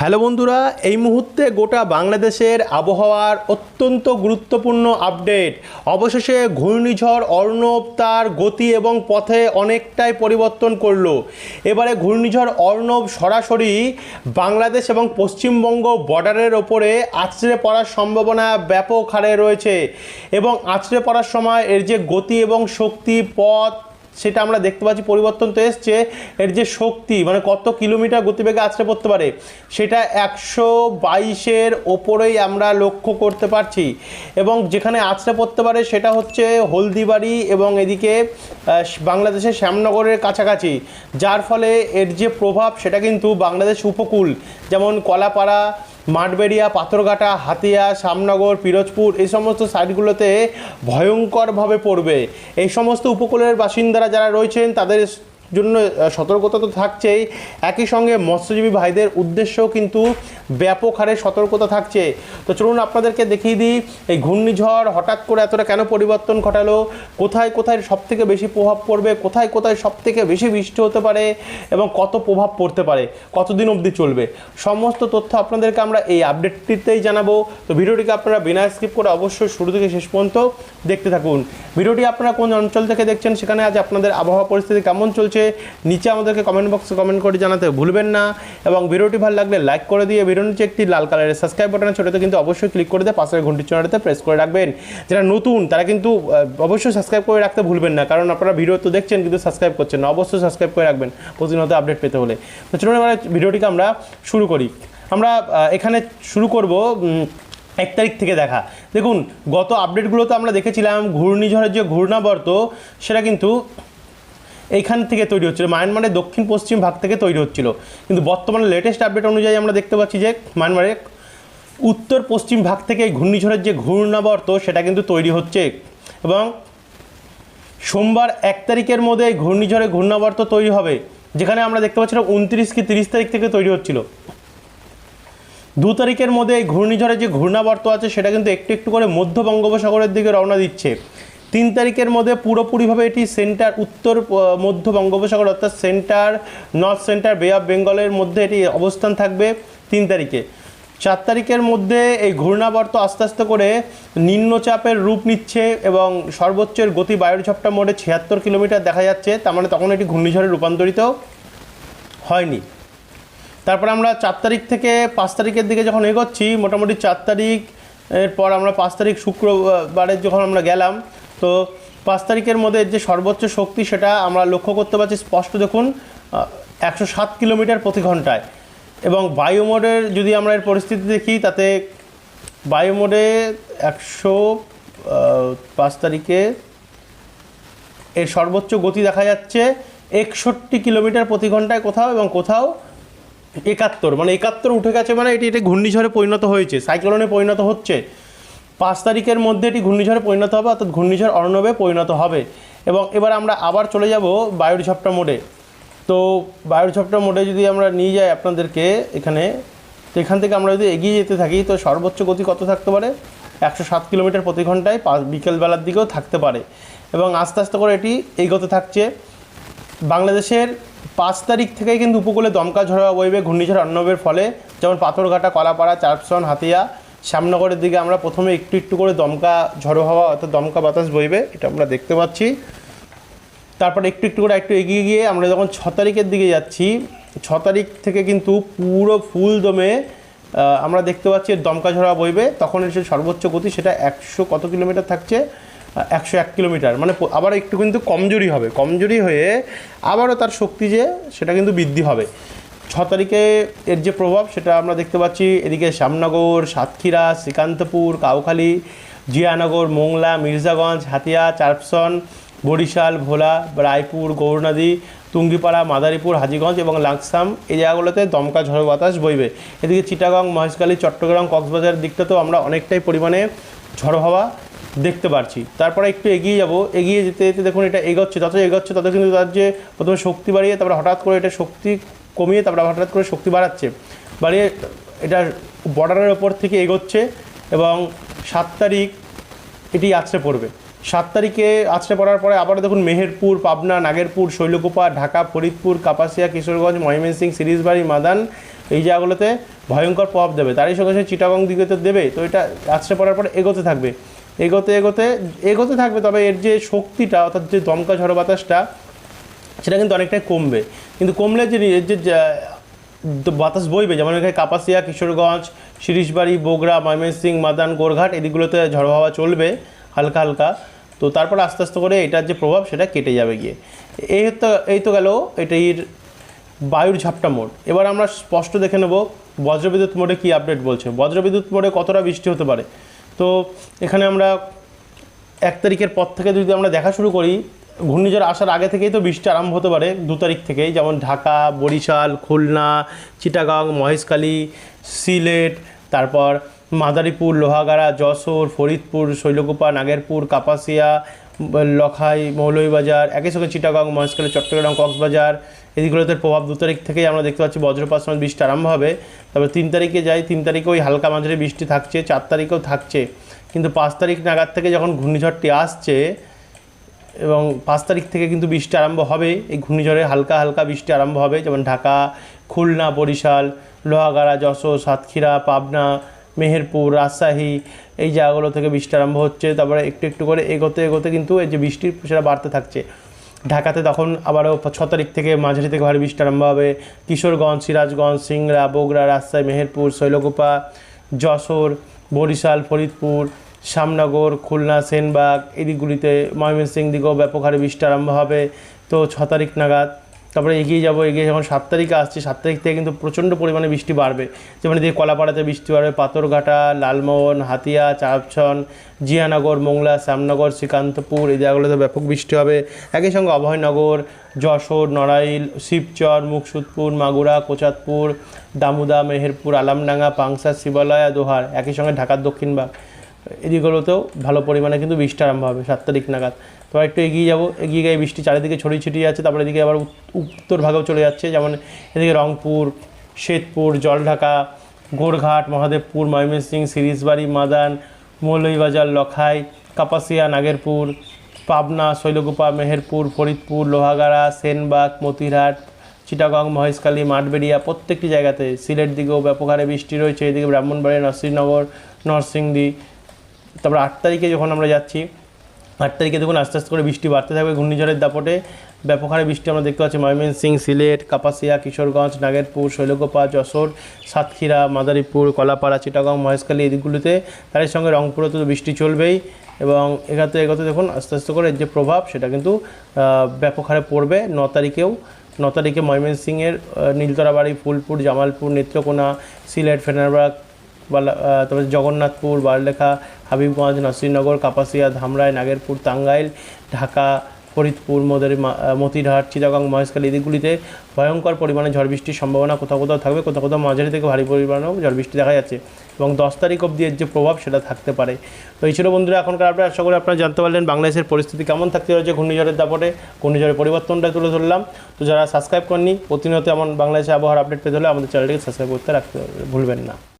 Hello বন্ধুরা, এই মুহূর্তে গোটা বাংলাদেশের আবহাওয়ার অত্যন্ত গুরুত্বপূর্ণ আপডেট। অবশেষে ঘূর্ণিঝড় অর্ণব তার গতি এবং পথে অনেকটাই পরিবর্তন করলো। এবারে ঘূর্ণিঝড় অর্ণব সরাসরি বাংলাদেশ এবং পশ্চিমবঙ্গ বর্ডারের ওপরে আছড়ে পড়ার সম্ভাবনা ব্যাপক হারে রয়েছে এবং আছড়ে পড়ার সময় এর যে গতি এবং শক্তি পথ সেটা আমরা দেখতে পাচ্ছি পরিবর্তন তো এসছে। এর যে শক্তি মানে কত কিলোমিটার গতিবেগে আছড়ে পড়তে পারে সেটা 122-এর ওপরেই আমরা লক্ষ্য করতে পারছি এবং যেখানে আছড়ে পড়তে পারে সেটা হচ্ছে হলদিবাড়ি এবং এদিকে বাংলাদেশের শ্যামনগরের কাছাকাছি, যার ফলে এর যে প্রভাব সেটা কিন্তু বাংলাদেশ উপকূল যেমন কলাপাড়া, মাঠবেড়িয়া, পাথরঘাটা, হাতিয়া, শ্যামনগর, পিরোজপুর এই সমস্ত সাইডগুলোতে ভয়ঙ্করভাবে পড়বে। এই সমস্ত উপকূলের বাসিন্দারা যারা রয়েছেন তাদের জন্য সতর্কতা তো থাকছেই, একই সঙ্গে মৎস্যজীবী ভাইদের উদ্দেশ্যেও কিন্তু ব্যাপক হারে সতর্কতা থাকছে। তো চলুন আপনাদেরকে দেখিয়ে দিই এই ঘূর্ণিঝড় হঠাৎ করে এতটা কেন পরিবর্তন ঘটালো, কোথায় কোথায় সবথেকে বেশি প্রভাব পড়বে, কোথায় কোথায় সবথেকে বেশি বৃষ্টি হতে পারে এবং কত প্রভাব পড়তে পারে, কতদিন অবধি চলবে, সমস্ত তথ্য আপনাদেরকে আমরা এই আপডেটটিতেই জানাবো। তো ভিডিওটিকে আপনারা বিনা স্কিপ করে অবশ্যই শুরু থেকে শেষ পর্যন্ত দেখতে থাকুন। ভিডিওটি আপনারা কোন অঞ্চল থেকে দেখছেন, সেখানে আজ আপনাদের আবহাওয়া পরিস্থিতি কেমন চলছে নিচে আমাদেরকে কমেন্ট বক্সে কমেন্ট করে জানাতে ভুলবেন না এবং ভিডিওটি ভালো লাগলে লাইক করে দিয়ে ভিডিওর নিচে একটি লাল কালারের সাবস্ক্রাইব বাটন ছোটতে কিন্তু অবশ্যই ক্লিক করে দিয়ে পাশের ঘন্টির চিহ্নটাতে প্রেস করে রাখবেন। যারা নতুন তারা কিন্তু অবশ্যই সাবস্ক্রাইব করে রাখতে ভুলবেন না, কারণ আপনারা ভিডিও তো দেখছেন কিন্তু সাবস্ক্রাইব করছেন না। অবশ্যই সাবস্ক্রাইব করে রাখবেন প্রতিনিয়ত আপডেট পেতে হলে। তো চলুন এবার ভিডিওটিকে আমরা শুরু করি। আমরা এখানে শুরু করব 1 তারিখ থেকে দেখা। দেখুন, গত আপডেটগুলোতে আমরা দেখেছিলাম ঘূর্ণিঝড়ের যে ঘূর্ণাবর্ত সেটা কিন্তু এইখান থেকে তৈরি হচ্ছিল, মায়ানমারের দক্ষিণ পশ্চিম ভাগ থেকে তৈরি হচ্ছিল, কিন্তু বর্তমানে লেটেস্ট আপডেট অনুযায়ী আমরা দেখতে পাচ্ছি যে মায়ানমারের উত্তর পশ্চিম ভাগ থেকে এই ঘূর্ণিঝড়ের যে ঘূর্ণাবর্ত সেটা কিন্তু তৈরি হচ্ছে এবং সোমবার 1 তারিখের মধ্যে এই ঘূর্ণিঝড়ের ঘূর্ণাবর্ত তৈরি হবে, যেখানে আমরা দেখতে পাচ্ছিলাম 29 কি 30 তারিখ থেকে তৈরি হচ্ছিল। 2 তারিখের মধ্যে এই ঘূর্ণিঝড়ের যে ঘূর্ণাবর্ত আছে সেটা কিন্তু একটু একটু করে মধ্য বঙ্গোপসাগরের দিকে রওনা দিচ্ছে। 3 তারিখের মধ্যে পুরোপুরিভাবে এটি সেন্টার উত্তর মধ্য বঙ্গোপসাগর অর্থাৎ সেন্টার নর্থ সেন্টার বে অফ বেঙ্গলের মধ্যে এটি অবস্থান থাকবে 3 তারিখে। 4 তারিখের মধ্যে এই ঘূর্ণাবর্ত আস্তে আস্তে করে নিম্নচাপের রূপ নিচ্ছে এবং সর্বোচ্চের গতি বায়ুর ঝাপটা মোটে 76 কিলোমিটার দেখা যাচ্ছে, তার মানে তখন এটি ঘূর্ণিঝড়ে রূপান্তরিত হয়নি। তারপর আমরা 4 তারিখ থেকে 5 তারিখের দিকে যখন এগোচ্ছি, মোটামুটি 4 তারিখ এরপর আমরা 5 তারিখ শুক্রবারের যখন আমরা গেলাম, তো 5 তারিখের মধ্যে যে সর্বোচ্চ শক্তি সেটা আমরা লক্ষ্য করতে পারছি স্পষ্ট। দেখুন 107 কিলোমিটার প্রতি ঘন্টায় এবং বায়ুমোডের যদি আমরা এর পরিস্থিতি দেখি তাতে বায়ুমোডে 5 তারিখে এর সর্বোচ্চ গতি দেখা যাচ্ছে 61 কিলোমিটার প্রতি ঘন্টায় কোথাও এবং কোথাও 71, মানে 71 উঠে গেছে, মানে এটি ঘূর্ণিঝড়ে পরিণত হয়েছে, সাইক্লোনে পরিণত হচ্ছে। 5 তারিখের মধ্যে এটি ঘূর্ণিঝড়ে পরিণত হবে, অর্থাৎ ঘূর্ণিঝড় অর্ণবে পরিণত হবে। এবং এবার আমরা আবার চলে যাব বায়ুর ঝাপটা মোডে। তো বায়ুর ঝাপটা মোডে যদি আমরা নিয়ে যাই আপনাদেরকে এখানে, তো এখান থেকে আমরা যদি এগিয়ে যেতে থাকি তো সর্বোচ্চ গতি কত থাকতে পারে 107 কিলোমিটার প্রতি ঘন্টায় বিকেলবেলার দিকেও থাকতে পারে এবং আস্তে আস্তে করে এটি এগোতে থাকছে। বাংলাদেশের 5 তারিখ থেকেই কিন্তু উপকূলে দমকা ঝড় বইবে ঘূর্ণিঝড় অর্ণবের ফলে, যেমন পাথরঘাটা, কলাপাড়া, চারপসন, হাতিয়া, শ্যামনগরের দিকে আমরা প্রথমে একটু একটু করে দমকা ঝড়ো হাওয়া অর্থাৎ দমকা বাতাস বইবে, এটা আমরা দেখতে পাচ্ছি। তারপর একটু একটু করে একটু এগিয়ে গিয়ে আমরা যখন 6 তারিখের দিকে যাচ্ছি, 6 তারিখ থেকে কিন্তু পুরো ফুল দমে আমরা দেখতে পাচ্ছি দমকা ঝড়া বইবে, তখন এসে সর্বোচ্চ গতি সেটা 100 কত কিলোমিটার থাকছে 101 কিলোমিটার, মানে আবার একটু কিন্তু কমজোরি হবে, কমজোরি হয়ে আবারও তার শক্তি যে সেটা কিন্তু বৃদ্ধি হবে। 6 তারিখে এর যে প্রভাব সেটা আমরা দেখতে পাচ্ছি এদিকে শ্যামনগর, সাতক্ষীরা, শ্রীকান্তপুর, কাউখালী, জিয়ানগর, মোংলা, মির্জাগঞ্জ, হাতিয়া, চারপসন, বরিশাল, ভোলা, রায়পুর, গৌরনদী, তুঙ্গিপাড়া, মাদারীপুর, হাজীগঞ্জ এবং লাকসাম এই জায়গাগুলোতে দমকা ঝড়ো বাতাস বইবে। এদিকে চিটাগং, মহেশখালী, চট্টগ্রাম, কক্সবাজার দিকটাতেও আমরা অনেকটাই পরিমাণে ঝড়ো হাওয়া দেখতে পাচ্ছি। তারপরে একটু এগিয়ে যাব, এগিয়ে যেতে যেতে দেখুন এটা এগোচ্ছে, যত এগোচ্ছে তত কিন্তু তার যে প্রথমে শক্তি বাড়িয়ে তারপরে হঠাৎ করে এটা শক্তি কমিয়ে তারপরে হঠাৎ করে শক্তি বাড়াচ্ছে, বাড়িয়ে এটা বর্ডারের ওপর থেকে এগোচ্ছে এবং 7 তারিখ এটি আছড়ে পড়বে। 7 তারিখে আছড়ে পড়ার পরে আবার দেখুন মেহেরপুর, পাবনা, নাগেরপুর, শৈলকুপা, ঢাকা, ফরিদপুর, কাপাসিয়া, কিশোরগঞ্জ, ময়মনসিংহ, সিরিজবাড়ি, মাদান এই জায়গাগুলোতে ভয়ঙ্কর প্রভাব দেবে। তারই সঙ্গে সঙ্গে চিটাগং দিকে তো দেবে। তো এটা আছড়ে পড়ার পরে এগোতে থাকবে, এগোতে থাকবে। তবে এর যে শক্তিটা অর্থাৎ যে দমকা ঝড়ো বাতাসটা সেটা কিন্তু অনেকটাই কমবে। কিন্তু কমলে যে বাতাস বইবে, যেমন এখানে কাপাসিয়া, কিশোরগঞ্জ, শিরিশবাড়ি, বগুড়া, ময়মনসিংহ, মাদান, গোরঘাট এদিকগুলোতে ঝড়ো হাওয়া চলবে হালকা হালকা। তো তারপর আস্তে আস্তে করে এটার যে প্রভাব সেটা কেটে যাবে গিয়ে। এই তো গেল এটার বায়ুর ঝাপটা মোড। এবার আমরা স্পষ্ট দেখে নেব বজ্রবিদ্যুৎ মোডে কী আপডেট বলছে। বজ্রবিদ্যুৎ মোডে কতটা বৃষ্টি হতে পারে। তো এখানে আমরা 1 তারিখের পর থেকে যদি আমরা দেখা শুরু করি, ঘূর্ণিঝড় আসার আগে থেকেই তো বৃষ্টি আরম্ভ হতে পারে 2 তারিখ থেকেই। যেমন ঢাকা, বরিশাল, খুলনা, চিটাগাং, মহেশখালী, সিলেট, তারপর মাদারীপুর, লোহাগাড়া, যশোর, ফরিদপুর, শৈলকুপা, নাগেরপুর, কাপাসিয়া, লখাই, মৌলভীবাজার, একই সঙ্গে চিটাগাং, মহেশখালী, চট্টগ্রাম, কক্সবাজার এদিকগুলোতে প্রভাব 2 তারিখ থেকেই আমরা দেখতে পাচ্ছি বজ্রপাত সমেত বৃষ্টি আরম্ভ হবে। তবে 3 তারিখে যাই, 3 তারিখে ওই হালকা মাঝারি বৃষ্টি থাকছে, 4 তারিখেও থাকছে। কিন্তু 5 তারিখ নাগাদ থেকে যখন ঘূর্ণিঝড়টি আসছে এবং 5 তারিখ থেকে কিন্তু বৃষ্টি আরম্ভ হবে, এই ঘূর্ণিঝড়ে হালকা হালকা বৃষ্টি আরম্ভ হবে। যেমন ঢাকা, খুলনা, বরিশাল, লোহাগাড়া, যশোর, সাতক্ষীরা, পাবনা, মেহেরপুর, রাজশাহী এই জায়গাগুলো থেকে বৃষ্টি আরম্ভ হচ্ছে। তারপরে একটু একটু করে এগোতে কিন্তু এই যে বৃষ্টির সেটা বাড়তে থাকছে। ঢাকাতে তখন আবারও 6 তারিখ থেকে মাঝারি থেকে ভারী বৃষ্টি আরম্ভ হবে। কিশোরগঞ্জ, সিরাজগঞ্জ, সিংড়া, বগুড়া, রাজশাহী, মেহেরপুর, শৈলকুপা, যশোর, বরিশাল, ফরিদপুর, শ্যামনগর, খুলনা, সেনবাগ এই দিকগুলিতে, ময়মনসিংহ দিকেও ব্যাপক হারে বৃষ্টি আরম্ভ হবে। তো 6 তারিখ নাগাদ তারপরে এগিয়ে যখন 7 তারিখে আসছে, 7 তারিখ থেকে কিন্তু প্রচণ্ড পরিমাণে বৃষ্টি বাড়বে। যেমন এদিকে কলাপাড়াতে বৃষ্টি বাড়বে, পাথরঘাটা, লালমোহন, হাতিয়া, চাঁপছন, জিয়ানগর, মোংলা, শ্যামনগর, শ্রীকান্তপুর এই জায়গাগুলোতে ব্যাপক বৃষ্টি হবে। একই সঙ্গে অভয়নগর, যশোর, নড়াইল, শিবচর, মুকসুদপুর, মাগুরা, কোচাতপুর, দামুদা, মেহেরপুর, আলামডাঙ্গা, পাংশা, শিবালয়া, দোহার, একই সঙ্গে ঢাকার দক্ষিণভাগ এদিকগুলোতেও ভালো পরিমাণে কিন্তু বৃষ্টি আরম্ভ হবে 7 তারিখ নাগাদ। তো একটু এগিয়ে গিয়ে বৃষ্টি চারিদিকে ছড়িয়ে ছিটিয়ে যাচ্ছে। তারপরে এদিকে আবার উত্তর ভাগেও চলে যাচ্ছে। যেমন এদিকে রংপুর, শ্বেতপুর, জলঢাকা, গোরঘাট, মহাদেবপুর, ময়মনসিংহ, সিরিজবাড়ি, মাদান, মৌলভীবাজার, লখাই, কাপাসিয়া, নাগেরপুর, পাবনা, শৈলকুপা, মেহেরপুর, ফরিদপুর, লোহাগাড়া, সেনবাগ, মতিরহাট, চিটাগং, মহেশখালী, মাঠবেড়িয়া প্রত্যেকটি জায়গাতে, সিলেট দিকেও ব্যাপক হারে বৃষ্টি রয়েছে। এদিকে ব্রাহ্মণবাড়িয়া, নরসিংহনগর, নরসিংদী। তারপর 8 তারিখে যখন আমরা যাচ্ছি, 8 তারিখে দেখুন আস্তে আস্তে করে বৃষ্টি বাড়তে থাকবে। ঘূর্ণিঝড়ের দাপটে ব্যাপক হারে বৃষ্টি আমরা দেখতে পাচ্ছি ময়মনসিংহ, সিলেট, কাপাসিয়া, কিশোরগঞ্জ, নাগেরপুর, শৈলকুপা, যশোর, সাতক্ষীরা, মাদারীপুর, কলাপাড়া, চিটাগং, মহেশখালী এই দিকগুলিতে। তার সঙ্গে রংপুরে তো বৃষ্টি চলবেই। এবং এগোতে দেখুন আস্তে আস্তে করে এর যে প্রভাব সেটা কিন্তু ব্যাপক হারে পড়বে। 9 তারিখে ময়মনসিংহের নীলতরাবাড়ি, ফুলপুর, জামালপুর, নেত্রকোনা, সিলেট, ফেনারবাগ, তারপরে জগন্নাথপুর, বারলেখা, হাবিবগঞ্জ, নরসিংহনগর, কাপাসিয়া, ধামরাই, নাগেরপুর, টাঙ্গাইল, ঢাকা, ফরিদপুর, মতিরহাট, চিটাগং, মহেশখালী এদিকগুলিতে ভয়ঙ্কর পরিমাণে ঝড় বৃষ্টির সম্ভাবনা কোথাও কোথাও থাকবে। কোথাও কোথাও মাঝারি থেকে ভারী পরিমাণেও ঝড় বৃষ্টি দেখা যাচ্ছে। এবং 10 তারিখ অবধি এর যে প্রভাব সেটা থাকতে পারে। তো এই ছিল বন্ধুরা এখনকার আপডেট। আশা করি আপনারা জানতে পারলেন বাংলাদেশের পরিস্থিতি কেমন থাকতে রয়েছে ঘূর্ণিঝড়ের দাপটে। ঘূর্ণিঝড়ের পরিবর্তনটা তুলে ধরলাম। তো যারা সাবস্ক্রাইব করেননি, প্রতিনিয়ত এমন বাংলাদেশের আবহাওয়ার আপডেট পেতে হলে আমাদের চ্যানেলটিকে সাবস্ক্রাইব করতে ভুলবেন না।